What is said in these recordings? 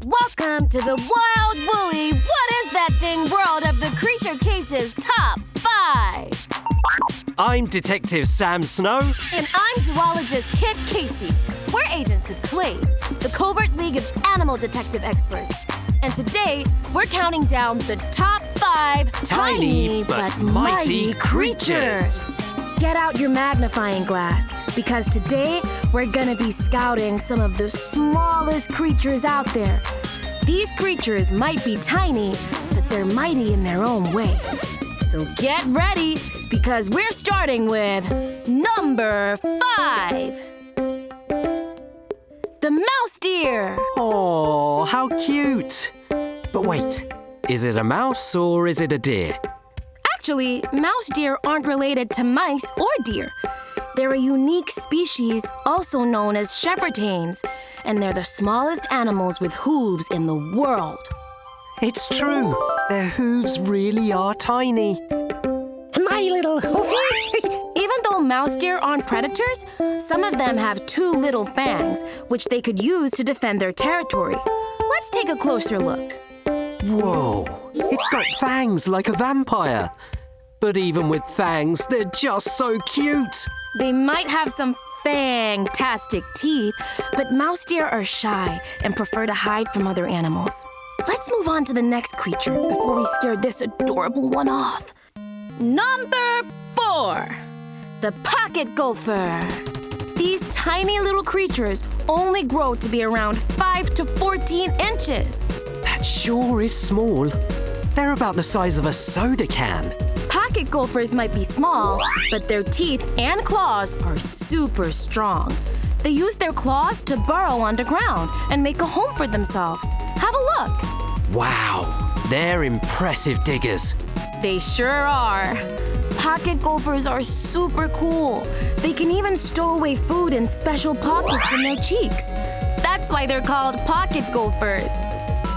Welcome to the Wild Woolly What Is That Thing world of the Creature Cases Top 5. I'm Detective Sam Snow. And I'm zoologist Kit Casey. We're agents of CLADE, the Covert League of Animal Detective Experts. And today, we're counting down the top 5 tiny but mighty creatures. Get out your magnifying glass, because today we're gonna be scouting some of the smallest creatures out there. These creatures might be tiny, but they're mighty in their own way. So get ready, because we're starting with number 5. The mouse deer. Oh, how cute. But wait, is it a mouse or is it a deer? Actually, mouse deer aren't related to mice or deer. They're a unique species, also known as shepherdtains, and they're the smallest animals with hooves in the world. It's true. Their hooves really are tiny. My little hoofies. Even though mouse deer aren't predators, some of them have 2 little fangs, which they could use to defend their territory. Let's take a closer look. Whoa, it's got fangs like a vampire. But even with fangs, they're just so cute. They might have some fantastic teeth, but mouse deer are shy and prefer to hide from other animals. Let's move on to the next creature before we scare this adorable one off. Number 4, the pocket gopher. These tiny little creatures only grow to be around 5 to 14 inches. That sure is small. They're about the size of a soda can. Pocket gophers might be small, but their teeth and claws are super strong. They use their claws to burrow underground and make a home for themselves. Have a look. Wow, they're impressive diggers. They sure are. Pocket gophers are super cool. They can even stow away food in special pockets in their cheeks. That's why they're called pocket gophers.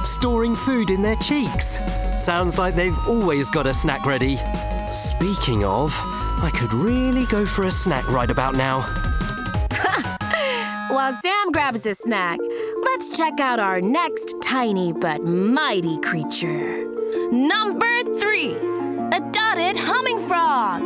Storing food in their cheeks. Sounds like they've always got a snack ready. Speaking of, I could really go for a snack right about now. While Sam grabs a snack, let's check out our next tiny but mighty creature. Number 3, a dotted humming frog.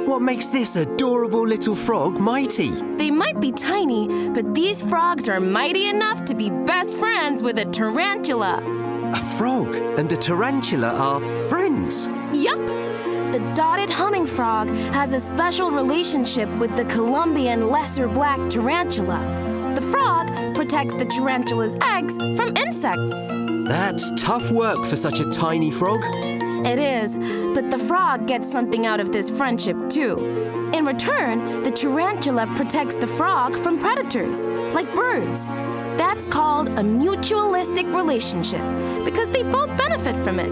What makes this adorable little frog mighty? They might be tiny, but these frogs are mighty enough to be best friends with a tarantula. A frog and a tarantula are friends. Yup. The dotted humming frog has a special relationship with the Colombian lesser black tarantula. The frog protects the tarantula's eggs from insects. That's tough work for such a tiny frog. It is, but the frog gets something out of this friendship too. In return, the tarantula protects the frog from predators, like birds. That's called a mutualistic relationship, because they both benefit from it.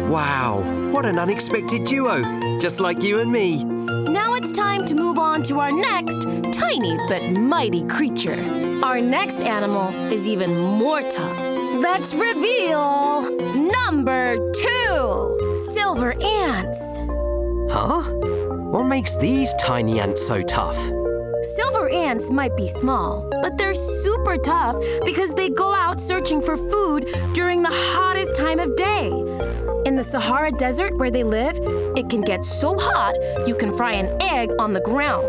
Wow, what an unexpected duo, just like you and me. Now it's time to move on to our next tiny but mighty creature. Our next animal is even more tough. Let's reveal number 2, silver ants. Huh? What makes these tiny ants so tough? Silver ants might be small, but they're super tough because they go out searching for food during the hottest time of day. In the Sahara Desert where they live, it can get so hot you can fry an egg on the ground.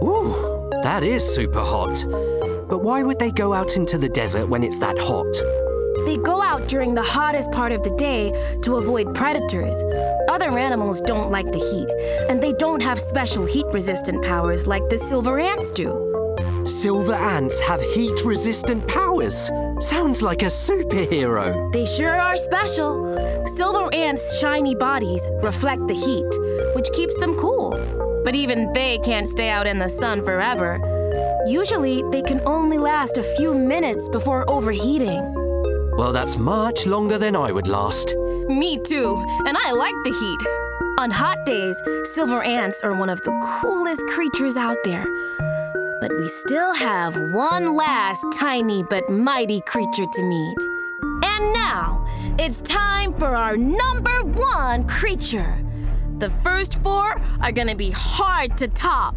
Ooh, that is super hot. But why would they go out into the desert when it's that hot? They go out during the hottest part of the day to avoid predators. Other animals don't like the heat, and they don't have special heat-resistant powers like the silver ants do. Silver ants have heat-resistant powers. Sounds like a superhero. They sure are special. Silver ants' shiny bodies reflect the heat, which keeps them cool. But even they can't stay out in the sun forever. Usually, they can only last a few minutes before overheating. Well, that's much longer than I would last. Me too, and I like the heat. On hot days, silver ants are one of the coolest creatures out there. But we still have one last tiny but mighty creature to meet. And now, it's time for our number 1 creature. The first 4 are gonna be hard to top.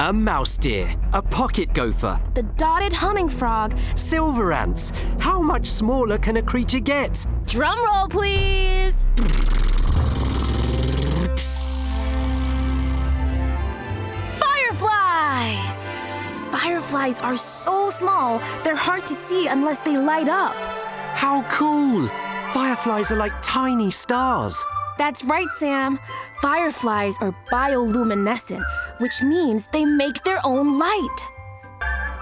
A mouse deer, a pocket gopher, the dotted humming frog. silver ants. How much smaller can a creature get? Drum roll, please. Fireflies! Fireflies are so small, they're hard to see unless they light up. How cool! Fireflies are like tiny stars. That's right, Sam. Fireflies are bioluminescent, which means they make their own light.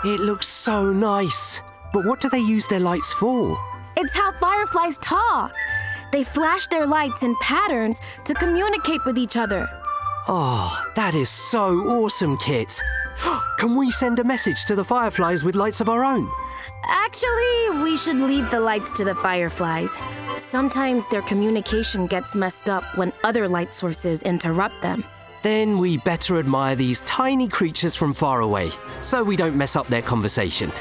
It looks so nice. But what do they use their lights for? It's how fireflies talk. They flash their lights in patterns to communicate with each other. Oh, that is so awesome, Kit. Can we send a message to the fireflies with lights of our own? Actually, we should leave the lights to the fireflies. Sometimes their communication gets messed up when other light sources interrupt them. Then we better admire these tiny creatures from far away, so we don't mess up their conversation.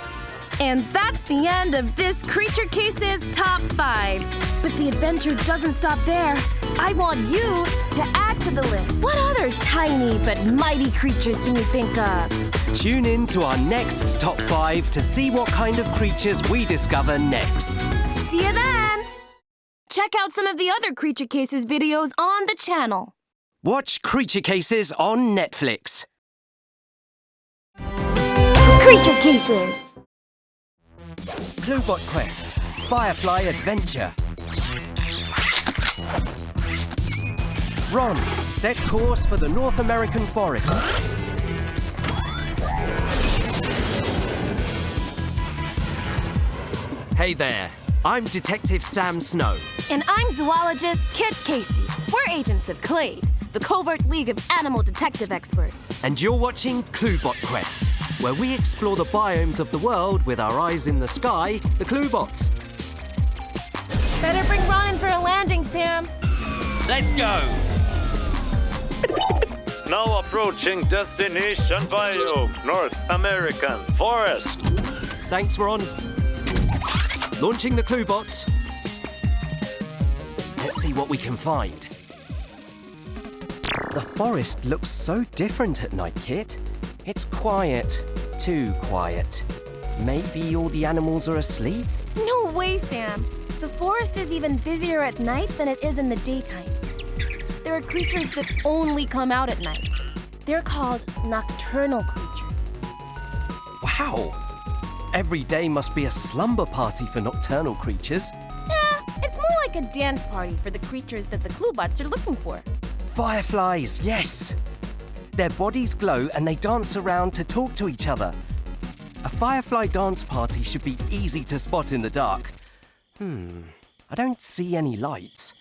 And that's the end of this Creature Cases Top 5. But the adventure doesn't stop there. I want you to add to the list. What other tiny but mighty creatures can you think of? Tune in to our next Top 5 to see what kind of creatures we discover next. See you then! Check out some of the other Creature Cases videos on the channel. Watch Creature Cases on Netflix. Creature Cases! Cluebot Quest, Firefly Adventure. Ron, set course for the North American forest. Hey there, I'm Detective Sam Snow. And I'm zoologist Kit Casey. We're agents of CLADE, the Covert League of Animal Detective Experts. And you're watching Cluebot Quest, where we explore the biomes of the world with our eyes in the sky, the Cluebots. Better bring Ron in for a landing, Sam. Let's go! Now approaching destination biome, North American forest. Thanks, Ron. Launching the Cluebots. Let's see what we can find. The forest looks so different at night, Kit. It's quiet. Too quiet. Maybe all the animals are asleep? No way, Sam. The forest is even busier at night than it is in the daytime. There are creatures that only come out at night. They're called nocturnal creatures. Wow! Every day must be a slumber party for nocturnal creatures. It's more like a dance party for the creatures that the Cluebots are looking for. Fireflies, yes! Their bodies glow and they dance around to talk to each other. A firefly dance party should be easy to spot in the dark. I don't see any lights.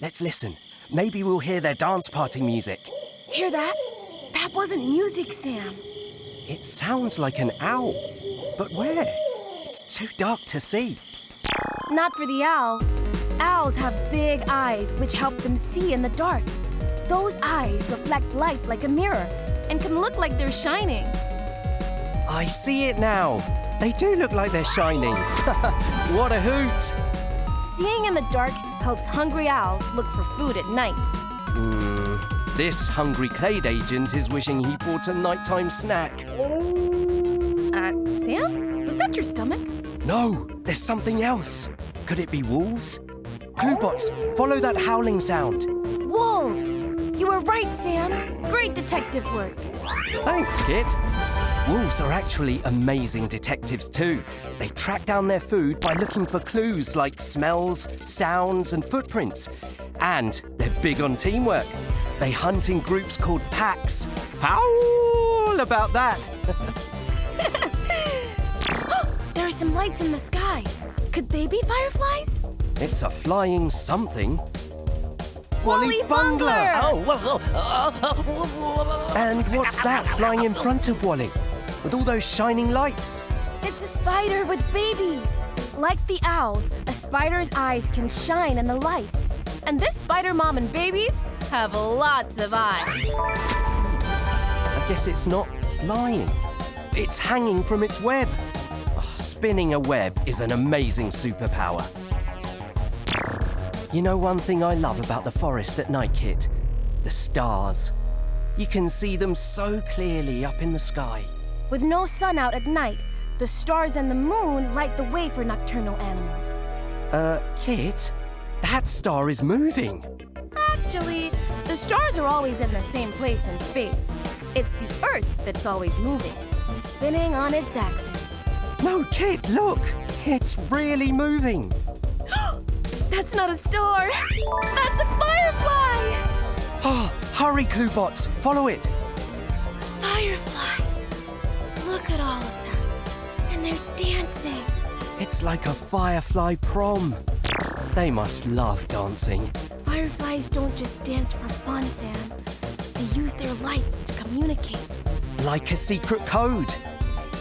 Let's listen. Maybe we'll hear their dance party music. Hear that? That wasn't music, Sam. It sounds like an owl. But where? It's too dark to see. Not for the owl. Owls have big eyes which help them see in the dark. Those eyes reflect light like a mirror and can look like they're shining. I see it now. They do look like they're shining. What a hoot! Seeing in the dark helps hungry owls look for food at night. This hungry Clade agent is wishing he brought a nighttime snack. Sam? Was that your stomach? No, there's something else. Could it be wolves? Cluebots, follow that howling sound. Wolves! You were right, Sam. Great detective work. Thanks, Kit. Wolves are actually amazing detectives too. They track down their food by looking for clues like smells, sounds, and footprints. And they're big on teamwork. They hunt in groups called packs. Howl about that. There are some lights in the sky. Could they be fireflies? It's a flying something. Wally Bungler! And what's that flying in front of Wally? With all those shining lights? It's a spider with babies. Like the owls, a spider's eyes can shine in the light. And this spider mom and babies have lots of eyes. I guess it's not flying. It's hanging from its web. Oh, spinning a web is an amazing superpower. You know one thing I love about the forest at night, Kit? The stars. You can see them so clearly up in the sky. With no sun out at night, the stars and the moon light the way for nocturnal animals. Kit, that star is moving. Actually, the stars are always in the same place in space. It's the Earth that's always moving, spinning on its axis. No, Kit, look! It's really moving. That's not a star! That's a firefly! Oh, hurry, Cluebots, follow it. Fireflies! Look at all of them. And they're dancing. It's like a firefly prom. They must love dancing. Fireflies don't just dance for fun, Sam. They use their lights to communicate. Like a secret code.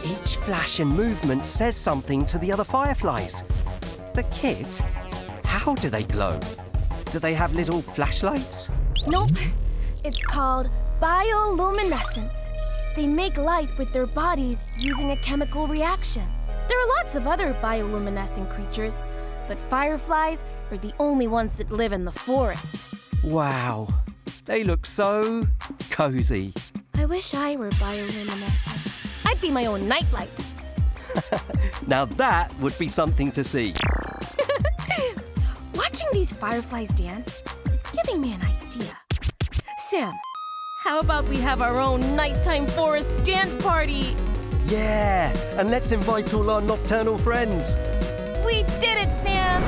Each flash and movement says something to the other fireflies. But Kit, how do they glow? Do they have little flashlights? Nope. It's called bioluminescence. They make light with their bodies using a chemical reaction. There are lots of other bioluminescent creatures, but fireflies are the only ones that live in the forest. Wow, they look so cozy. I wish I were bioluminescent. I'd be my own nightlight. Now that would be something to see. Watching these fireflies dance is giving me an idea. Sam, how about we have our own nighttime forest dance party? Yeah, and let's invite all our nocturnal friends. We did it, Sam!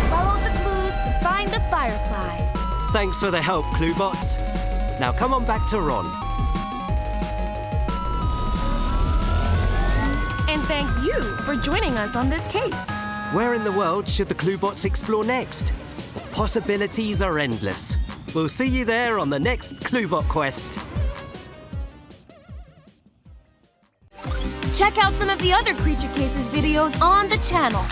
Follow the clues to find the fireflies. Thanks for the help, Cluebots. Now come on back to Ron. And thank you for joining us on this case. Where in the world should the Cluebots explore next? The possibilities are endless. We'll see you there on the next Cluebot quest. Check out some of the other Creature Cases videos on the channel.